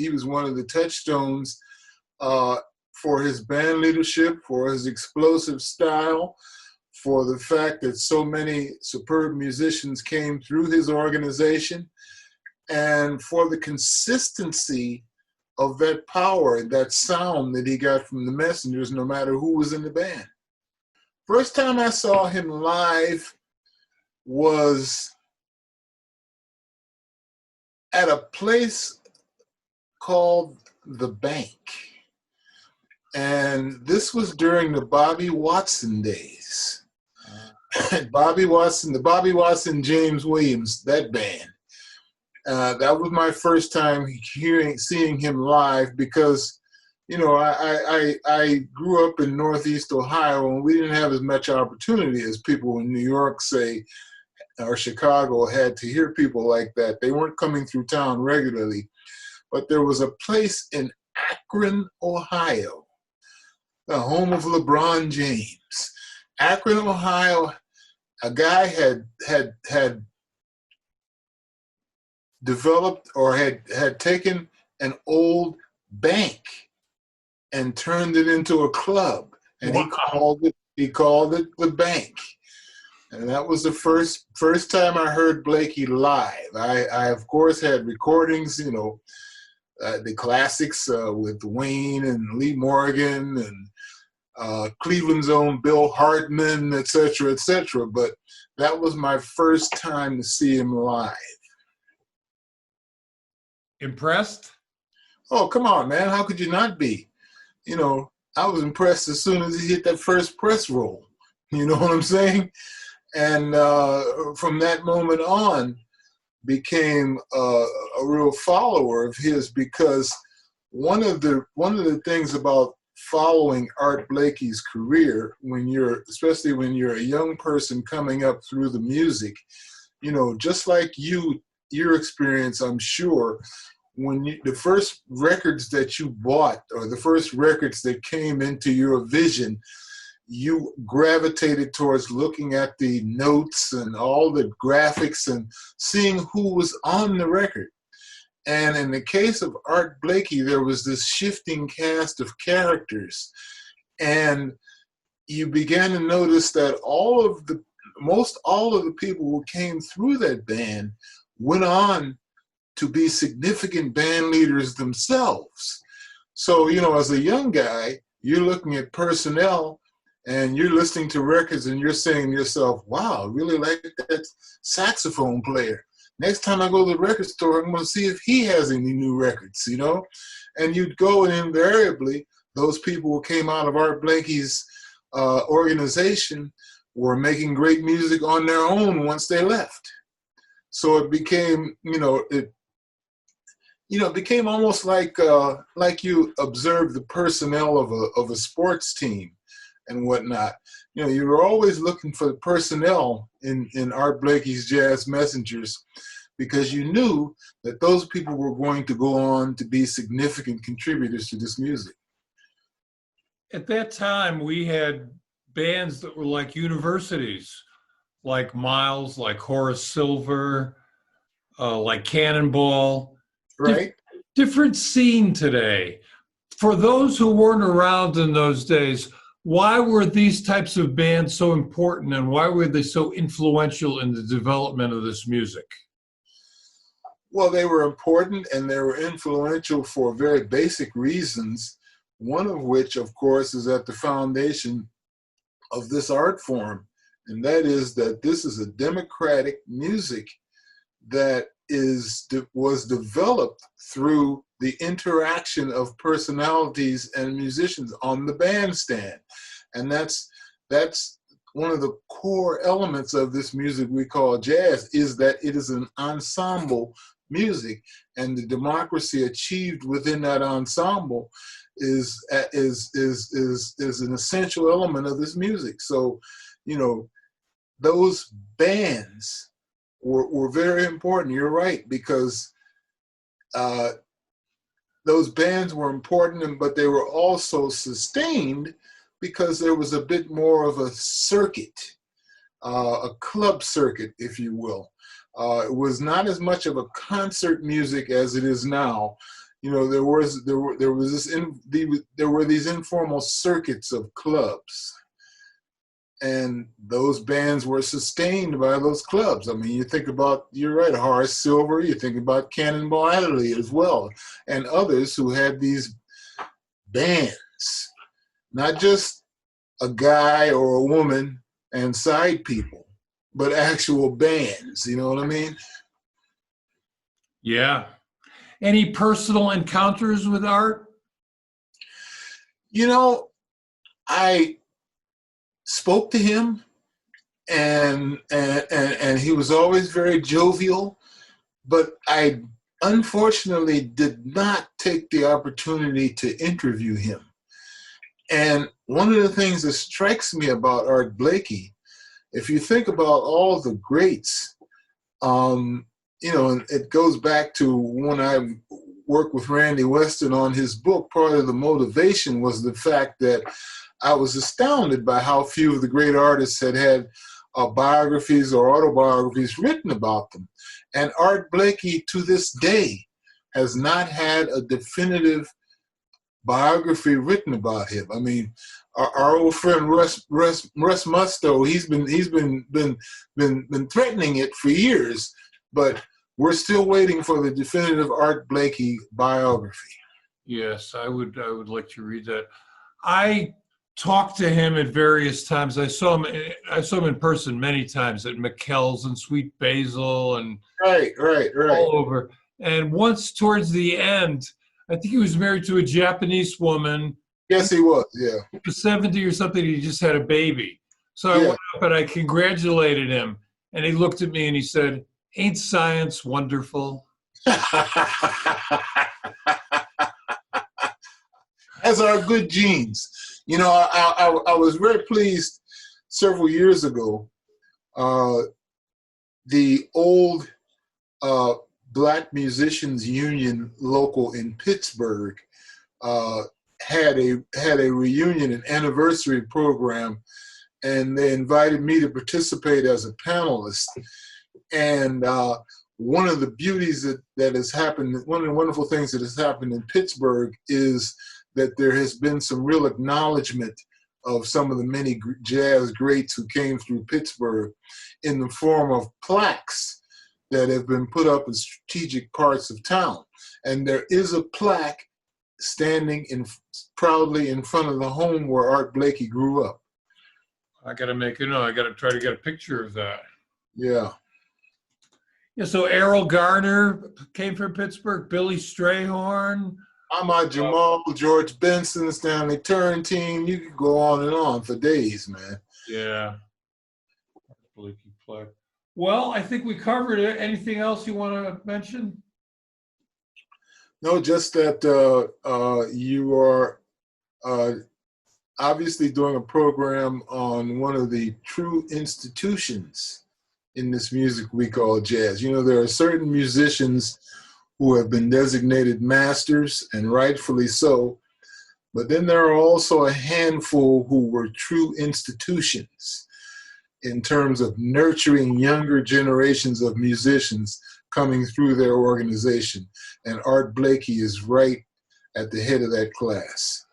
was one of the touchstones for his band leadership, for his explosive style, for the fact that so many superb musicians came through his organization, and for the consistency of that power, that sound that he got from the Messengers, no matter who was in the band. First time I saw him live was at a place called The Bank. And this was during the Bobby Watson days. Bobby Watson, the Bobby Watson, James Williams, that band. That was my first time seeing him live because, you know, I grew up in Northeast Ohio and we didn't have as much opportunity as people in New York, say, or Chicago had to hear people like that. They weren't coming through town regularly. But there was a place in Akron, Ohio, the home of LeBron James. Akron, Ohio, a guy had developed or had taken an old bank and turned it into a club, and wow. he called it The Bank. And that was the first time I heard Blakey live. I of course had recordings, you know, the classics with Wayne and Lee Morgan and Cleveland's own Bill Hartman, et cetera, but that was my first time to see him live. Impressed? Oh, come on, man. How could you not be? You know, I was impressed as soon as he hit that first press roll. You know what I'm saying? And from that moment on, became a real follower of his, because one of the things about following Art Blakey's career, especially when you're a young person coming up through the music, you know, just like your experience, I'm sure, when the first records that you bought or the first records that came into your vision, you gravitated towards looking at the notes and all the graphics and seeing who was on the record. And in the case of Art Blakey, there was this shifting cast of characters. And you began to notice that most all of the people who came through that band went on to be significant band leaders themselves. So, you know, as a young guy, you're looking at personnel and you're listening to records and you're saying to yourself, wow, I really like that saxophone player. Next time I go to the record store, I'm going to see if he has any new records, you know? And you'd go, and invariably, those people who came out of Art Blakey's organization were making great music on their own once they left. So it became, it became almost like you observe the personnel of a sports team and whatnot. You know, you were always looking for the personnel in Art Blakey's Jazz Messengers, because you knew that those people were going to go on to be significant contributors to this music. At that time, we had bands that were like universities, like Miles, like Horace Silver, like Cannonball. Right. Different scene today. For those who weren't around in those days, why were these types of bands so important, and why were they so influential in the development of this music? Well, they were important and they were influential for very basic reasons, one of which, of course, is at the foundation of this art form, and that is that this is a democratic music that was developed through the interaction of personalities and musicians on the bandstand. And that's one of the core elements of this music we call jazz, is that it is an ensemble music, and the democracy achieved within that ensemble is an essential element of this music. So, you know, those bands were very important. You're right, because those bands were important, but they were also sustained because there was a bit more of a circuit, a club circuit, if you will. It was not as much of a concert music as it is now. You know, there were these informal circuits of clubs, and those bands were sustained by those clubs. I mean, you think about, you're right, Horace Silver, you think about Cannonball Adderley as well, and others who had these bands, not just a guy or a woman and side people, but actual bands, you know what I mean? Yeah. Any personal encounters with art? You know, I spoke to him, and he was always very jovial, but I unfortunately did not take the opportunity to interview him. And one of the things that strikes me about Art Blakey, if you think about all the greats, you know, and it goes back to when I worked with Randy Weston on his book, part of the motivation was the fact that I was astounded by how few of the great artists had biographies or autobiographies written about them. And Art Blakey, to this day, has not had a definitive biography written about him. I mean, our old friend Russ Musto, he's been threatening it for years, but we're still waiting for the definitive Art Blakey biography. Yes, I would like to read that. I talked to him at various times. I saw him in person many times at McKell's and Sweet Basil and right all over. And once towards the end, I think he was married to a Japanese woman. Yes, he was. Yeah, he was 70 or something. He just had a baby. So I went up and I congratulated him, and he looked at me and he said, "Ain't science wonderful?" As are good genes. You know, I was very pleased several years ago. The old Black Musicians Union local in Pittsburgh had a reunion, an anniversary program, and they invited me to participate as a panelist. And one of the beauties that has happened, one of the wonderful things that has happened in Pittsburgh is that there has been some real acknowledgement of some of the many jazz greats who came through Pittsburgh in the form of plaques that have been put up in strategic parts of town. And there is a plaque standing proudly in front of the home where Art Blakey grew up. I got to try to get a picture of that. Yeah. Yeah, so Errol Garner came from Pittsburgh, Billy Strayhorn. Ahmad Jamal, George Benson, Stanley Turrentine. You could go on and on for days, man. Yeah. Blakey plaque. Well, I think we covered it. Anything else you want to mention? No, just that you are obviously doing a program on one of the true institutions in this music we call jazz. You know, there are certain musicians who have been designated masters, and rightfully so, but then there are also a handful who were true institutions in terms of nurturing younger generations of musicians coming through their organization. And Art Blakey is right at the head of that class.